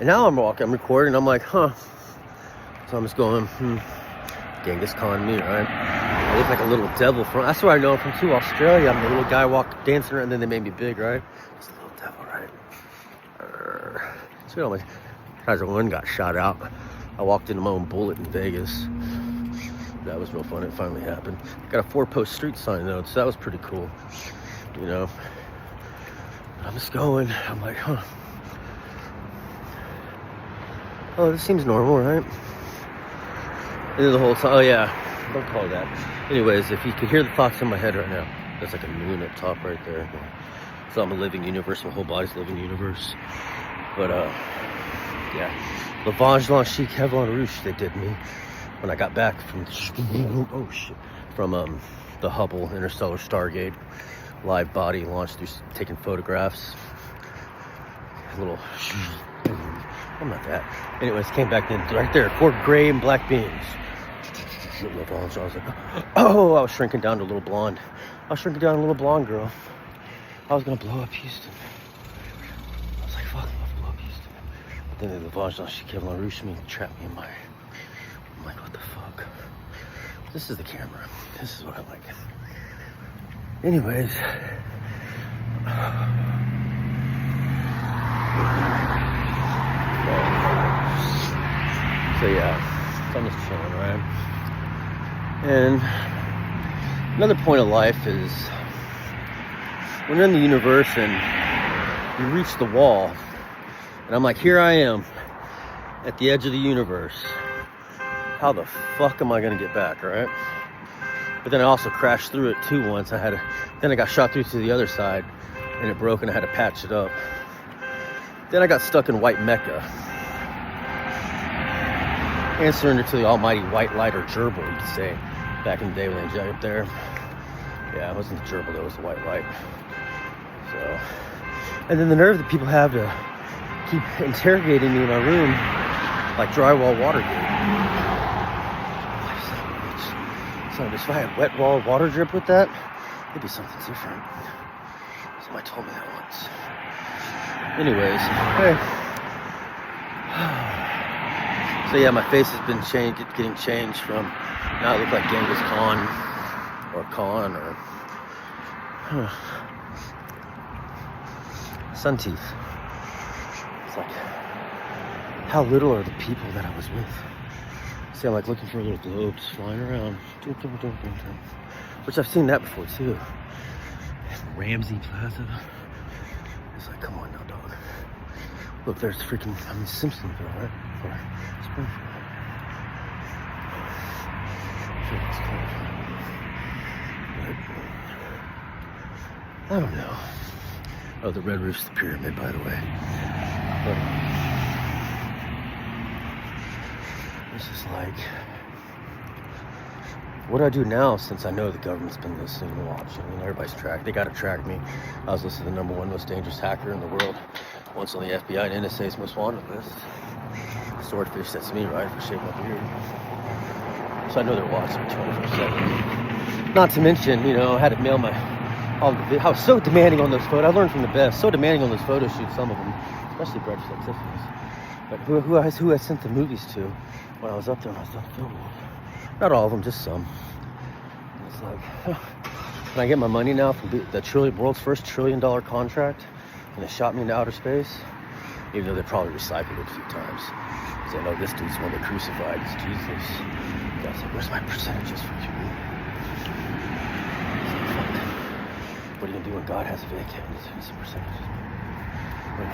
And now I'm recording, I'm like, huh. So I'm just going, Genghis Khan me, right? I look like a little devil that's where I know I'm from too, Australia. I'm the little guy dancing around, and then they made me big, right? Just a little devil, right? So my Kaiser 1 got shot out. I walked into my own bullet in Vegas. That was real fun. It finally happened. Got a 4-post street sign though, so that was pretty cool. You know, I'm just going. I'm like, huh. Oh, this seems normal, right? And then the whole time, oh yeah, don't call it that. Anyways, if you could hear the thoughts in my head right now, that's like a moon up top right there. So I'm a living universe. My whole body's a living universe. But yeah, Lavage Blanc Chic Kevlar Rouge, they did me when I got back from the Hubble Interstellar Stargate live body launch through taking photographs. I'm not that. Anyways, came back in right there, 4 gray and black beans. I was like, oh, I was shrinking down to a little blonde. I was shrinking down to a little blonde girl. I was gonna blow up Houston. I was like, fuck, I'm gonna blow up Houston. But then the Lavage Blanc Chic Kevlar Rouge trapped me in my. I'm like, what the fuck? This is the camera. This is what I like. Anyways. So yeah, I'm just chilling, right? And another point of life is when you're in the universe and you reach the wall, and I'm like, here I am at the edge of the universe. How the fuck am I gonna get back, right? But then I also crashed through it too once. Then I got shot through to the other side, and it broke, and I had to patch it up. Then I got stuck in White Mecca. And surrendered to the almighty white light, or gerbil, you could say, back in the day when they jumped up there. Yeah, it wasn't the gerbil, it was the white light. So, and then the nerve that people have to keep interrogating me in my room like drywall Watergate. So if I had wet wall water drip with that, it'd be something different. Somebody told me that once. Anyways, hey. So yeah, my face has been getting changed from now I look like Genghis Khan or sun teeth. It's like, how little are the people that I was with? See, I'm like looking for little globes flying around. Which I've seen that before too. Ramsey Plaza. It's like, come on now, dog. Look, there's freaking, Simpsonville, right? Or Springfield. I don't know. Oh, the red roof's the pyramid, by the way. But it's just like, what do I do now since I know the government's been listening and watching? I mean, everybody's tracked. They got to track me. I was listed the #1 most dangerous hacker in the world. Once on the FBI and NSA's most wanted list. Swordfish, that's me, right? For shaving my beard. So I know they're watching me 24/7. Not to mention, I had to mail I was so demanding on those photos. I learned from the best. So demanding on those photo shoots, some of them, especially Breakfast at Tiffany's. But who I sent the movies to when I was up there and I was done filming. Not all of them, just some. And it's like, can I get my money now from the world's first $1 trillion contract? And they shot me into outer space, even though they probably recycled it a few times. So I know this dude's one they crucified, it's Jesus. God's like, where's my percentages for you? What are you gonna do when God has a vacant? It's some percentages.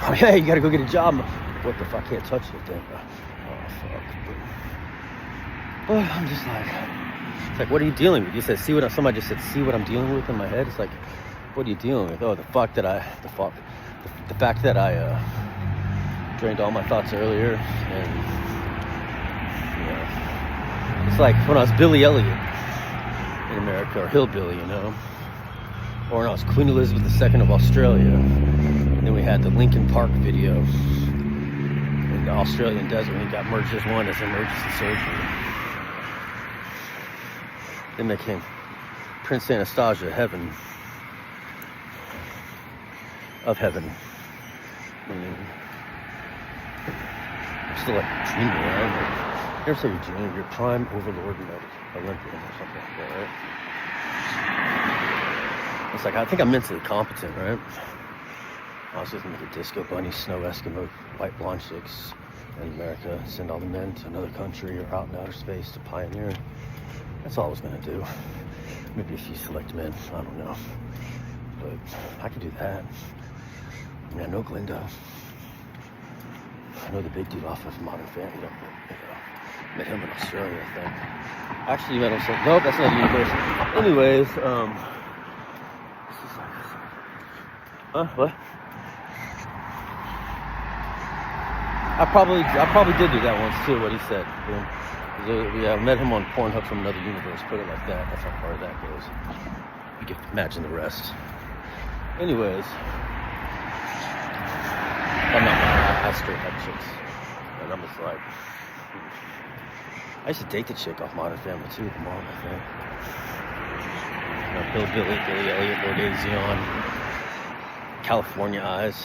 Oh yeah, you gotta go get a job. What the fuck, I can't touch it then. Oh fuck. But, I'm just like, it's like, what are you dealing with? You said, somebody just said, see what I'm dealing with in my head? It's like, what are you dealing with? Oh, the fact that I drained all my thoughts earlier, and it's like when I was Billy Elliot in America, or Hillbilly, or when I was Queen Elizabeth II of Australia, and then we had the Lincoln Park video in the Australian desert when he got merged as one as emergency surgery. Then they came Prince Anastasia, of heaven. still like dreaming around. Like, you ever say your dream, your prime overlord and Olympian or something like that, right? It's like, I think I'm mentally competent, right? I was just gonna make a disco bunny, snow Eskimo, white blonde chicks in America, send all the men to another country or out in outer space to pioneer. That's all I was gonna do. Maybe a few select men, I don't know. But I could do that. I mean, I know Glinda. I know the big dude off of Modern Family. Met him in Australia, I think. Actually, met him. Nope, that's not the universe. Anyways, this is like, what? I probably did do that once too. What he said. Yeah, I met him on Pornhub from another universe. Put it like that. That's how far that goes. You can imagine the rest. Anyways, I'm not gonna. I straight up chicks, and I'm just like, I used to date the chick off Modern Family too. The mom, I think. Billy Elliot, Bordezion, California Eyes.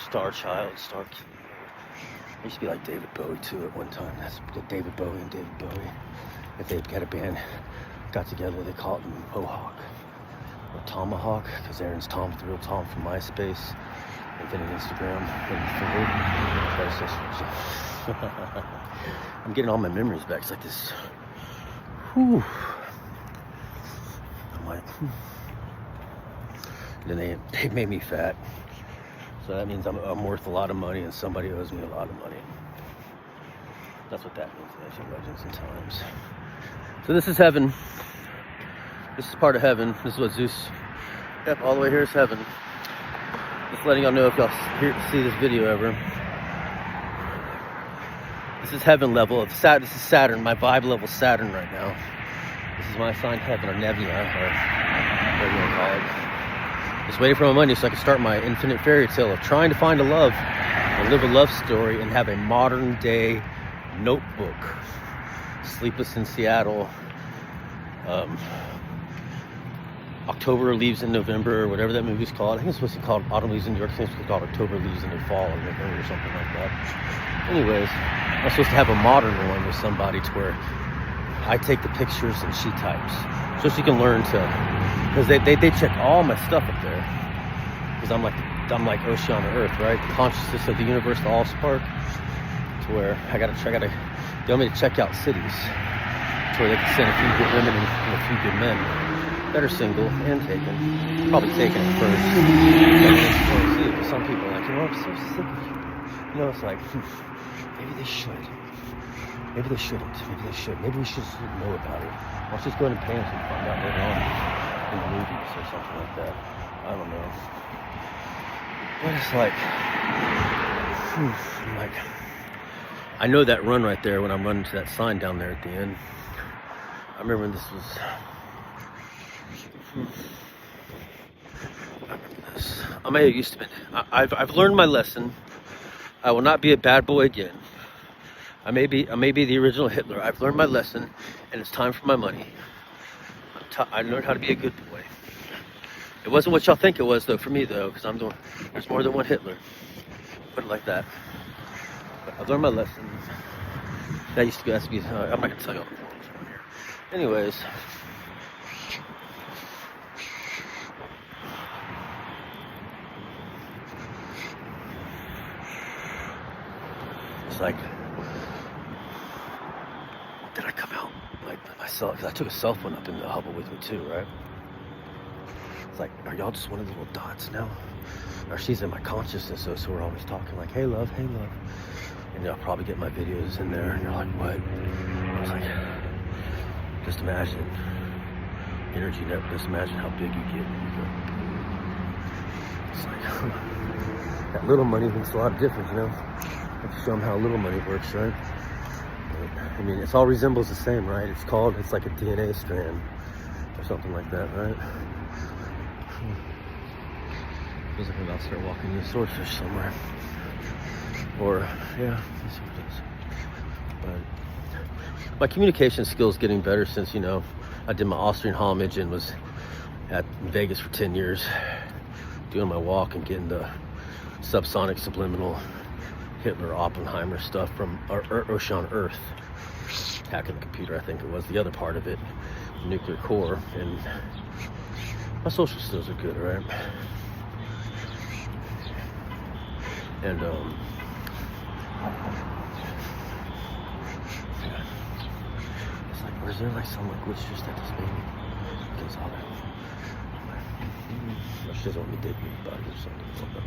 Star Child, Star Kid. I used to be like David Bowie too at one time. That's David Bowie and David Bowie. If they had a band, got together, they call it Mohawk or Tomahawk, because Aaron's Tom, the real Tom from MySpace, invented Instagram. I'm getting all my memories back. It's like this. Whew. I'm like, Then they made me fat. So that means I'm worth a lot of money and somebody owes me a lot of money. That's what that means in ancient legends and times. So this is heaven. This is part of heaven. This is what Zeus... Yep, all the way here is heaven. Just letting y'all know if y'all see this video ever. This is heaven level. This is Saturn. My vibe level Saturn right now. This is my assigned heaven, or nebula, or whatever you want to call it. Just waiting for my money so I can start my infinite fairy tale of trying to find a love and live a love story and have a modern day notebook. Sleepless in Seattle. October Leaves in November, or whatever that movie's called. I think it's supposed to be called Autumn Leaves in New York. I think it's supposed to be called October Leaves in the Fall or November or something like that. Anyways, I'm supposed to have a modern one with somebody to where I take the pictures and she types. So she can learn to, because they check all my stuff up there. Because I'm like Oceana Earth, right? The consciousness of the universe, the all spark. To where they want me to check out cities. To where they can send a few good women and a few good men that are single and taken. Probably taken at first. But some people are like, I'm so sick of you. It's like, maybe they should. Maybe they shouldn't. Maybe they should. Maybe we should know about it. Let's just go ahead and pay them and find out later on in the movies or something like that. I don't know. But it's like, I know that run right there when I'm running to that sign down there at the end. I remember when this was. I may have used to be. I've learned my lesson. I will not be a bad boy again. I may be the original Hitler. I've learned my lesson, and it's time for my money. I learned how to be a good boy. It wasn't what y'all think it was, though, for me, though, because there's more than one Hitler. Put it like that. But I've learned my lesson. That used to be. I'm not gonna tell y'all the forums around here. Anyways. It's like, did I come out like myself? Because I took a cell phone up in the Hubble with me too, right? It's like, are y'all just one of the little dots now? Or she's in my consciousness, so we're always talking like, hey love, hey love. And y'all probably get my videos in there, and you're like, what? I was like, just imagine energy network. Just imagine how big you get. It's like, that little money makes a lot of difference, you know? I have to show them how little money works, right? I mean, it all resembles the same, right? It's like a DNA strand or something like that, right? Feels like I'm about to start walking in a swordfish somewhere. Or, yeah, let's see what it is. But my communication skills getting better since, I did my Austrian homage and was at Vegas for 10 years doing my walk and getting the subsonic subliminal Hitler, Oppenheimer stuff from Ocean Earth. Hacking the computer, I think it was the other part of it. Nuclear core. And my social skills are good, right? And it's like, or is there like some like witch just at this baby? Because all that. She doesn't want me dating anybody or something. I don't know.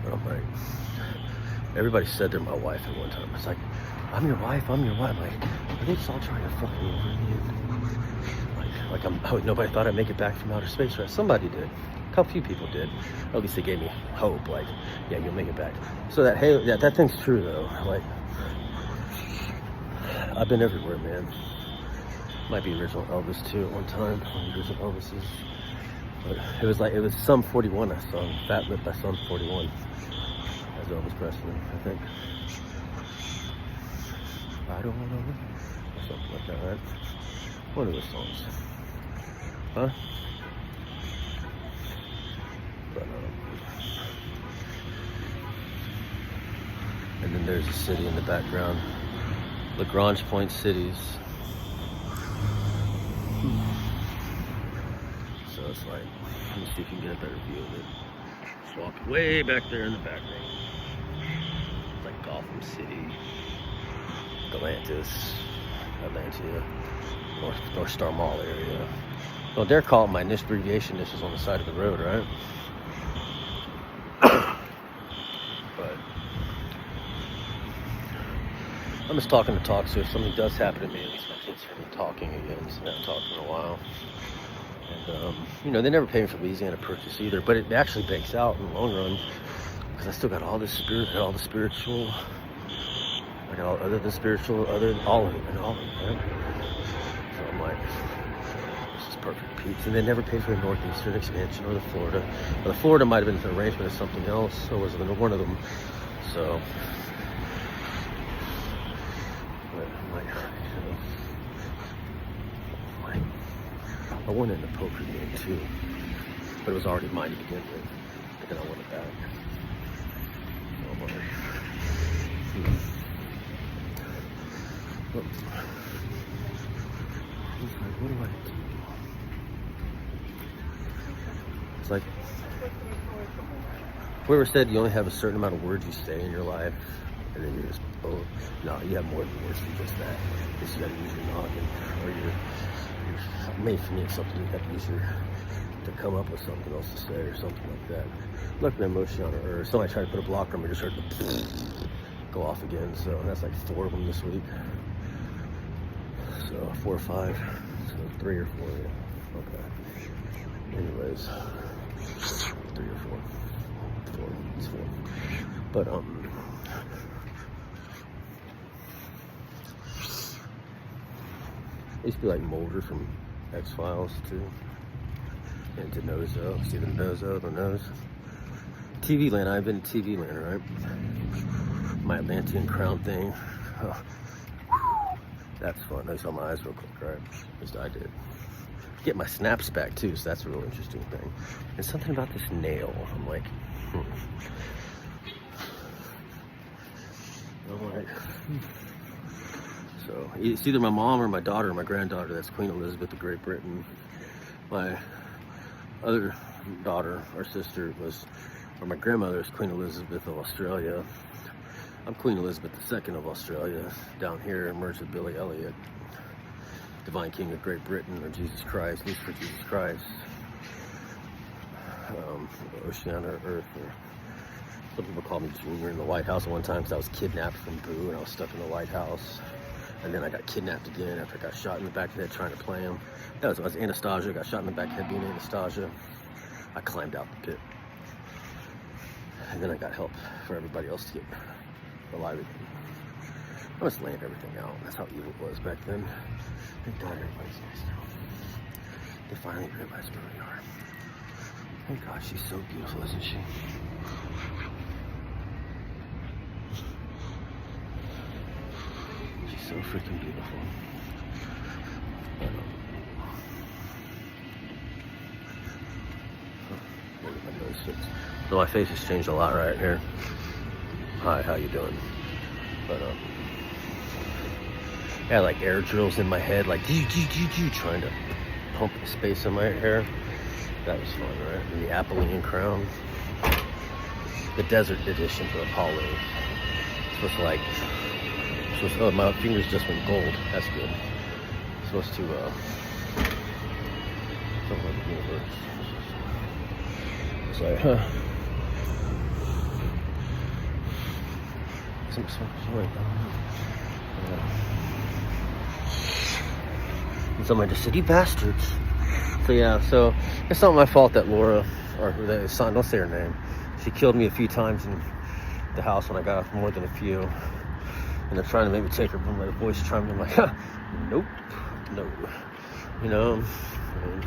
But I'm like, everybody said they're my wife at one time. It's like, I'm your wife, I'm your wife. Like, are they just all trying to fuck me over again? Nobody thought I'd make it back from outer space, right? Somebody did. A few people did. Or at least they gave me hope, like, yeah, you'll make it back. So that, hey, that thing's true though. Like, I've been everywhere, man. Might be original Elvis too at one time. One of the original Elvises. But it was like, it was Sum 41 I saw, Fat Lip by Sum 41. As Elvis Presley, I think. I don't want to know. Or something like that, right? One of those songs. Huh? But, and then there's a city in the background. Lagrange Point cities. So it's like, let me see if you can get a better view of it. Just walk way back there in the background. It's like Gotham City, Galantis, Atlantia, North Star Mall area. Well, they're calling my initial abbreviation. This is on the side of the road, right? But I'm just talking to talk, so if something does happen to me, at least my kids hear me talking again. So I haven't talked in a while. And, you know, they never pay me for Louisiana Purchase either, but it actually banks out in the long run because I still got all this spirit, all the spiritual, I got all other than spiritual, other than all of it, and all of it, right? So I'm like, this is perfect peace. And they never paid for the Northeastern expansion or the Florida. Well, the Florida might have been an arrangement of something else, or was it one of them? So, but I'm like, I won it in a poker game too, but it was already mine to begin with, and then I won it back. So I'm like, what do I do? It's like, whoever said you only have a certain amount of words you say in your life, and then you just, oh, no, you have more than words than just that. Because you gotta use your noggin, or maybe for me it's something you have to use to come up with something else to say, or something like that. Luckily, I'm Ocean Earth. Somebody tried to put a blocker on me, just heard the go off again, so that's like 4 of them this week. So 4 or 5, so 3 or 4, yeah. Okay. Anyways, 3 or 4. 4, it's 4. But, I used to be like Mulder from X-Files too. And Denozo. See the Denozo, the nose? TV land, I've been TV land, right? My Atlantean crown thing. Oh. That's fun. I saw my eyes real quick, right? At least I did. Get my snaps back too, so that's a real interesting thing. And something about this nail. I'm like, So it's either my mom or my daughter or my granddaughter. That's Queen Elizabeth of Great Britain. My other daughter or sister or my grandmother is Queen Elizabeth of Australia. I'm Queen Elizabeth II of Australia. Down here, merged with Billy Elliot, Divine King of Great Britain, or Jesus Christ, at least for Jesus Christ. Oceana Earth, or some people call me Junior in the White House at one time because I was kidnapped from Boo and I was stuck in the White House. And then I got kidnapped again after I got shot in the back of the head trying to play him. I was Anastasia, got shot in the back of the head being Anastasia. I climbed out the pit. And then I got help for everybody else to get alive again. I just laid everything out. That's how evil it was back then. Thank God everybody's nice now. They finally realize where we are. Thank God she's so beautiful, isn't she? She's so freaking beautiful. My nose fits. So my face has changed a lot right here. Hi, how you doing? But I had like air drills in my head, like trying to pump the space in my hair. That was fun, right? And the Apollonian crown, the desert edition for Apollo. Oh, my fingers just went gold. That's good. It's supposed to something like the universe. It's like, huh? Somebody just said, "You bastards." So yeah, so it's not my fault that Laura, or who that son, don't say her name. She killed me a few times in the house when I got off more than a few. And they're trying to make me take her, but my voice chimed in like, nope, no. You know, and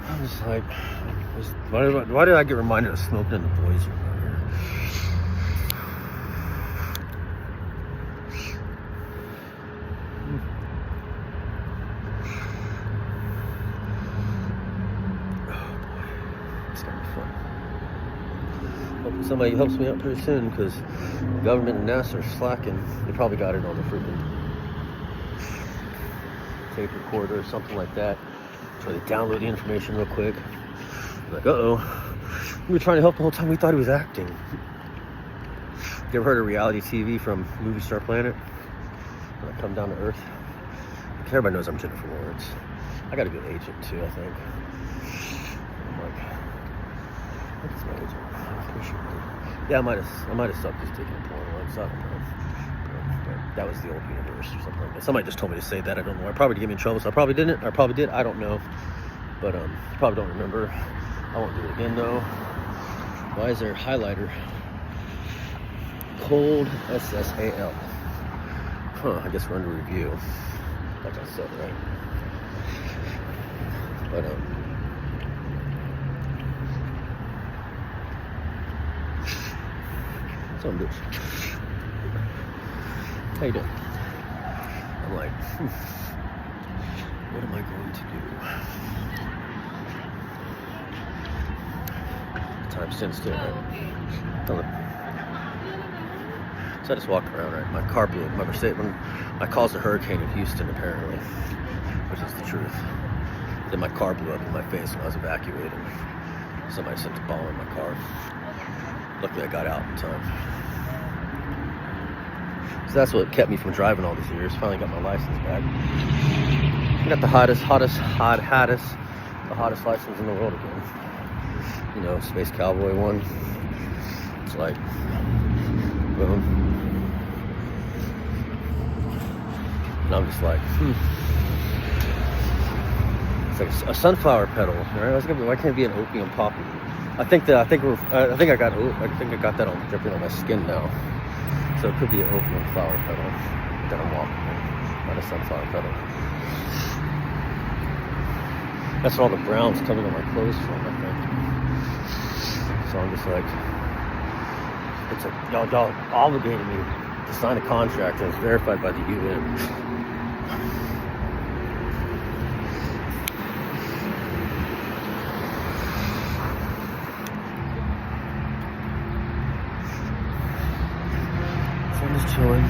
I'm just like, why did I get reminded of smoking in the boys' room out here? Oh boy, it's gonna be fun. Hope somebody helps me out pretty soon, because the government and NASA are slacking. They probably got it on the freaking tape recorder or something like that. So they download the information real quick. Like, we were trying to help the whole time. We thought he was acting. You ever heard of reality TV from Movie Star Planet? When I come down to Earth. Everybody knows I'm Jennifer Lawrence. I got a good agent too, I think. I'm like, what is my agent? I'm pretty sure. Yeah, I might have stopped just taking porn once. I don't know. But that was the old universe or something like that. Somebody just told me to say that. I don't know. I probably get me in trouble, so I probably didn't. I probably did. I don't know. But you probably don't remember. I won't do it again though. Why is there a highlighter? Cold SSAL. Huh, I guess we're under review. Like I said, right? But some bitch. How you doing? I'm like, what am I going to do? Time stands still, right? So I just walked around, right? My car blew up. I caused a hurricane in Houston, apparently, which is the truth. Then my car blew up in my face when I was evacuating. Somebody sent a ball in my car. Luckily, I got out in time. So that's what kept me from driving all these years. Finally got my license back. I got the hottest license in the world again. You know, Space Cowboy one. It's like, boom. And I'm just like, It's like a sunflower petal, right? Why can't it be an opium poppy? I think I got that on dripping on my skin now. So it could be an opium flower petal that I'm walking on, not a sunflower petal. That's where all the brown's coming on my clothes from, I think. So I'm just like, it's like, y'all obligated me to sign a contract that was verified by the UN. So I'm just chilling.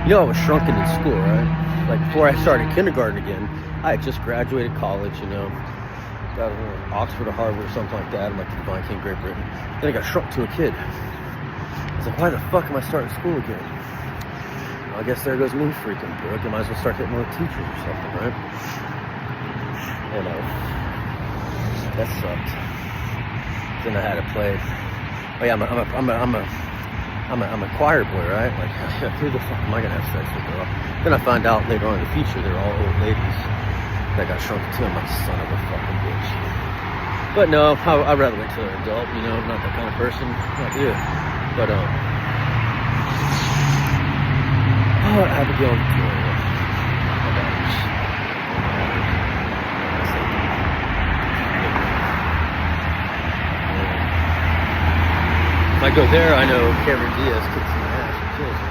You know, I was shrunken in school, right? Like before I started kindergarten again, I had just graduated college, you know, got Oxford or Harvard or something like that. I'm like the Divine King, Great Britain. Then I got shrunk to a kid. I was like, why the fuck am I starting school again? Well, I guess there goes me freaking book. I might as well start hitting with teachers or something, right? You know, that sucked. Then I had to play. Oh yeah, I'm a choir boy, right? Like, who the fuck am I gonna have sex with, girl? Then I find out later on in the future they're all old ladies that got shrunk too. I'm like, son of a fucking bitch. But no, I'd rather wait till they're adult, you know, I'm not that kind of person. Not you. But Abigail and Victoria. If I go there, I know Cameron Diaz kicks my ass and kills me.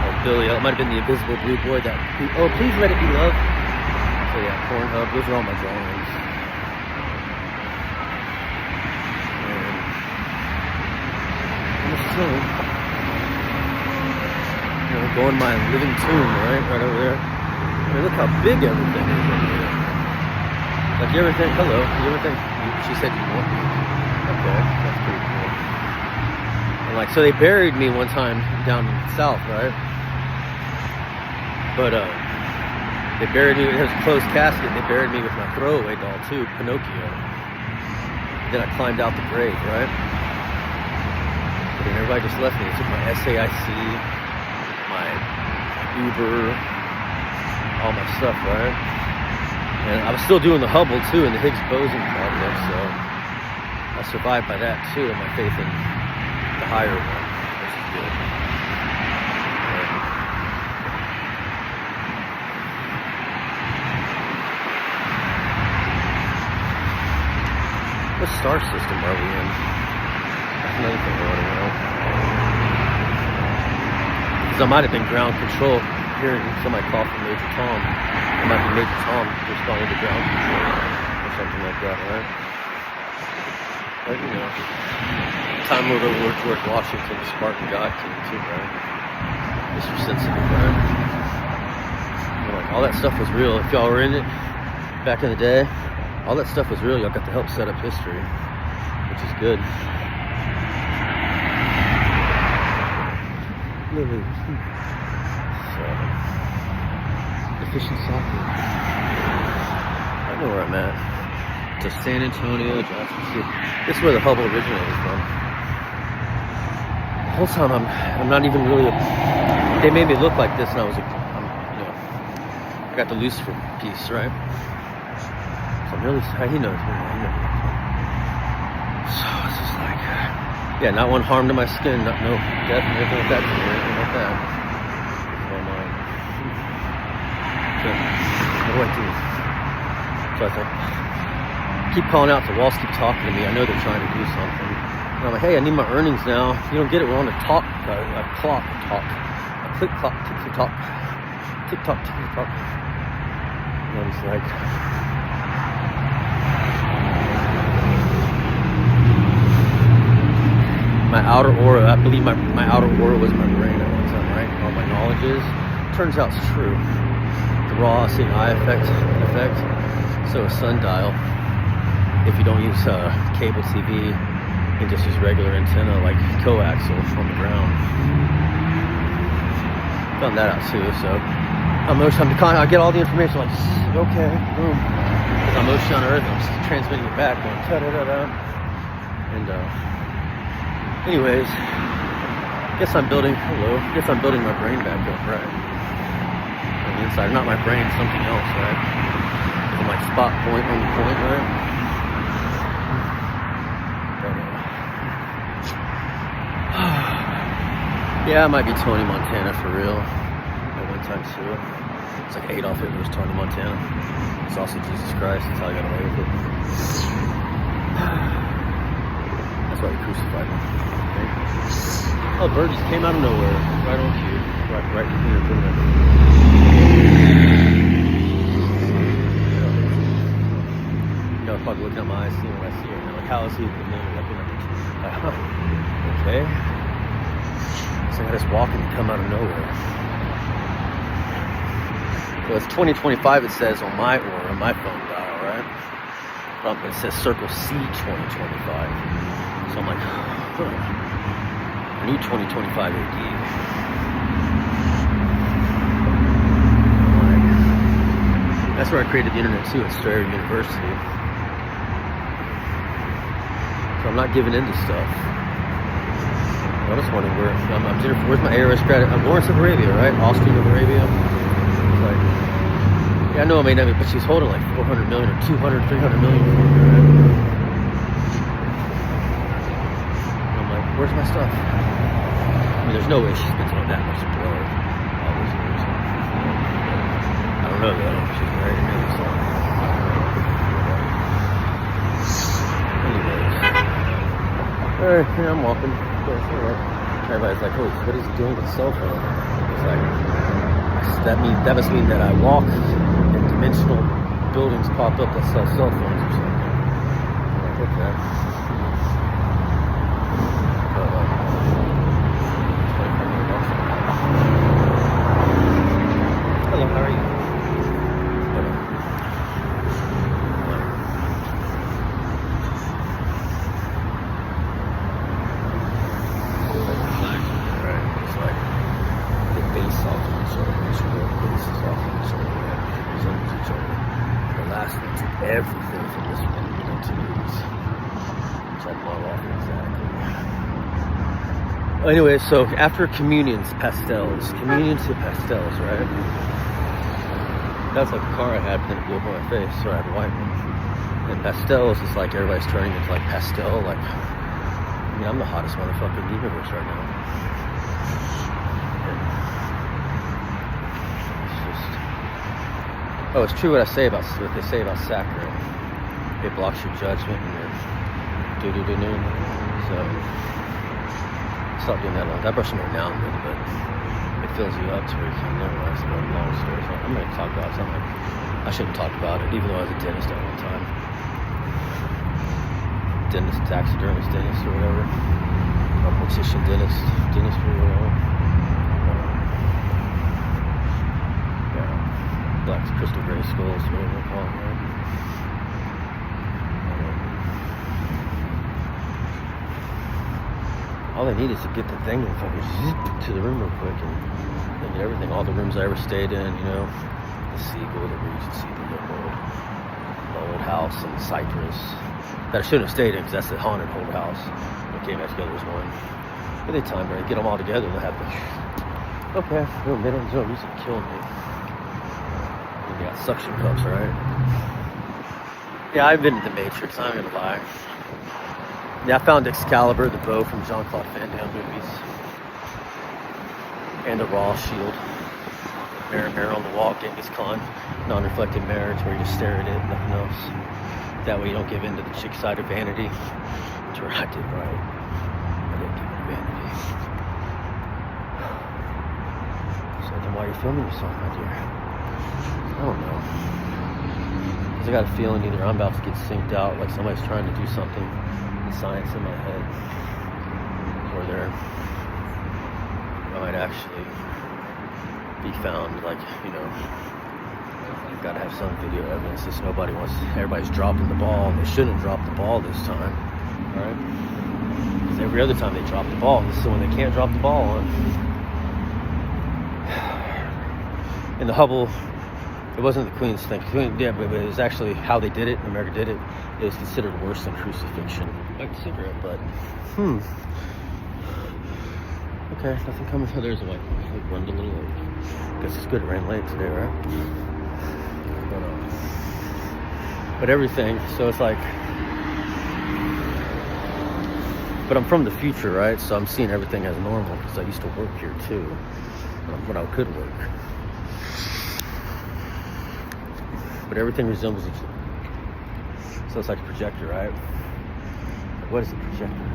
Or Billy, it might have been the Invisible Blue Boy. Please let it be love. So yeah, Pornhub, those are all my drawings. And almost chilling. You know, going my living tomb, right over there. I mean, look how big everything is over here. Like, you ever think, hello, you ever think, she said you want me. Okay, that's pretty cool. And like, so they buried me one time down south, right? But, they buried me, it was a closed casket, and they buried me with my throwaway doll too, Pinocchio. Then I climbed out the grave, right? But then everybody just left me. They took my SAIC, my Uber, all my stuff, right? And I was still doing the Hubble too, and the Higgs boson project, so I survived by that too, and my faith in the higher one, which is good. What star system are we in? That's another thing I want to know. Because I might have been ground control, hearing somebody call from Major Tom. It might be Major Tom responding to ground control or something like that, right? But you know, Time Lord over George Washington, the Spartan God King too, right? Mr. Sensitive, right? You know, like, all that stuff was real. If y'all were in it back in the day, all that stuff was real. Y'all got to help set up history, which is good. So, efficient soccer. I know where I'm at. To San Antonio, Jackson City. This is where the Hubble originated from. The whole time I'm not even really. They made me look like this, and I was, I got the Lucifer piece, right? So I'm really, he knows me. So it's just like, yeah, not one harm to my skin, no death, anything like that, anything like that. What do I do? So I thought, keep calling out, the walls keep talking to me. I know they're trying to do something. And I'm like, hey, I need my earnings now. You don't get it. We're on a clock. A click clock, tick tock, tick tock, tick tock. And I was like, my outer aura. I believe my outer aura was my brain at one time, right? All my knowledge is. Turns out it's true. The raw seeing eye effect, so a sundial. If you don't use cable TV and just use regular antenna like coaxial on the ground. Found that out too, so I get all the information like, okay, boom. Because I'm motion on Earth, I'm just transmitting it back, going da-da-da-da. And anyways, guess I'm building my brain back up, right? On the inside, not my brain, something else, right? I'm like spot point on the point, right? Yeah, it might be Tony Montana for real. At one time too. It's like Adolf Hitler's Tony Montana. It's also Jesus Christ. That's how I got away with it. That's why he crucified me. Okay. Oh, bird just came out of nowhere. Right on cue. Right here. You know, probably looking at my eyes, seeing what I see right now. Like, how is he looking at it? Okay. So I just walk and come out of nowhere. So it's 2025, it says on my aura, on my phone dial, right? But it says circle C 2025. So I'm like, I need 2025 AD. That's where I created the internet too, at Strayer University. So I'm not giving in to stuff. I was wondering where's my ARS credit? I'm Lawrence of Arabia, right? Austrian of Arabia. It's like, yeah, I know I may not be, but she's holding like 400 million or 200, 300 million for me, right? And I'm like, where's my stuff? I mean, there's no way she's been doing that much blood all these years. I don't know though. She's married to me, so. Anyways. Alright, yeah, I'm walking. Everybody's like, oh, what is he doing with his cell phone? It's like, that must mean that I walk and dimensional buildings pop up that sell cell phones or something. I'm like, okay. Check my walk, exactly. Anyway, so after communions, pastels. Communions to pastels, right? That's like the car I had, but then it blew up on my face, so I had a white one. And pastels is like everybody's turning into like pastel, like, I mean, I'm the hottest motherfucker in the universe right now. And it's just, oh, it's true what they say about saccharin. It blocks your judgment and your do-do-do-do. So, stop doing that long. I brush them hair now a little bit. It fills you up to where you can't realize the long story. So I'm going to talk about something. I shouldn't talk about it, even though I was a dentist at one time. Dentist, taxidermist dentist or whatever. Or mortician dentist, dentistry or whatever. Yeah. Black crystal gray skulls, whatever they call it, right? All they need is to get the thing and fucking zip to the room real quick and get everything. All the rooms I ever stayed in, you know, the Seagull, the Regency, the old house in Cyprus that I shouldn't have stayed in because that's the haunted old house. It came back together as one. But they timed it, get them all together and they'll have the, okay, no minute, no music killed me. You got suction cups, right? Yeah, I've been to the Matrix, I'm not gonna lie. Yeah, I found Excalibur, the bow from Jean-Claude Van Damme movies. And the Raw shield. Mirror on the wall, Genghis Khan. Non-reflective mirror, it's where you just stare at it, nothing else. That way you don't give in to the chick side of vanity. That's where I did right. I didn't give in to vanity. So then why are you filming yourself, my dear? I don't know. Because I got a feeling either I'm about to get synced out, like somebody's trying to do something, science in my head, or there might actually be found, like, you know, you've got to have some video evidence since everybody's dropping the ball, and they shouldn't drop the ball this time, right? Because every other time they drop the ball, this is when they can't drop the ball on. In the Hubble, it wasn't the Queen's thing. Yeah, but it was actually how they did it. America did it. It was considered worse than crucifixion. I consider it, but okay, nothing coming. Oh, there's a white one. It runs a little late. Guess it's good. It ran late today, right? But everything. So it's like, but I'm from the future, right? So I'm seeing everything as normal because I used to work here too, when I could work. But everything resembles each other. So it's like a projector, right? What is a projector?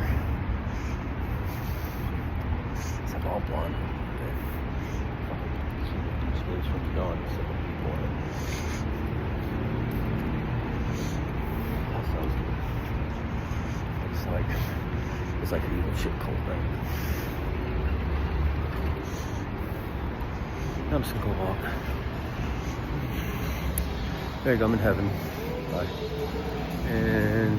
It's like all blonde. It's really what you're going. So people want it. That sounds good. It's like an evil shit cult, right? I'm just gonna go walk. There you go, I'm in heaven. Bye. And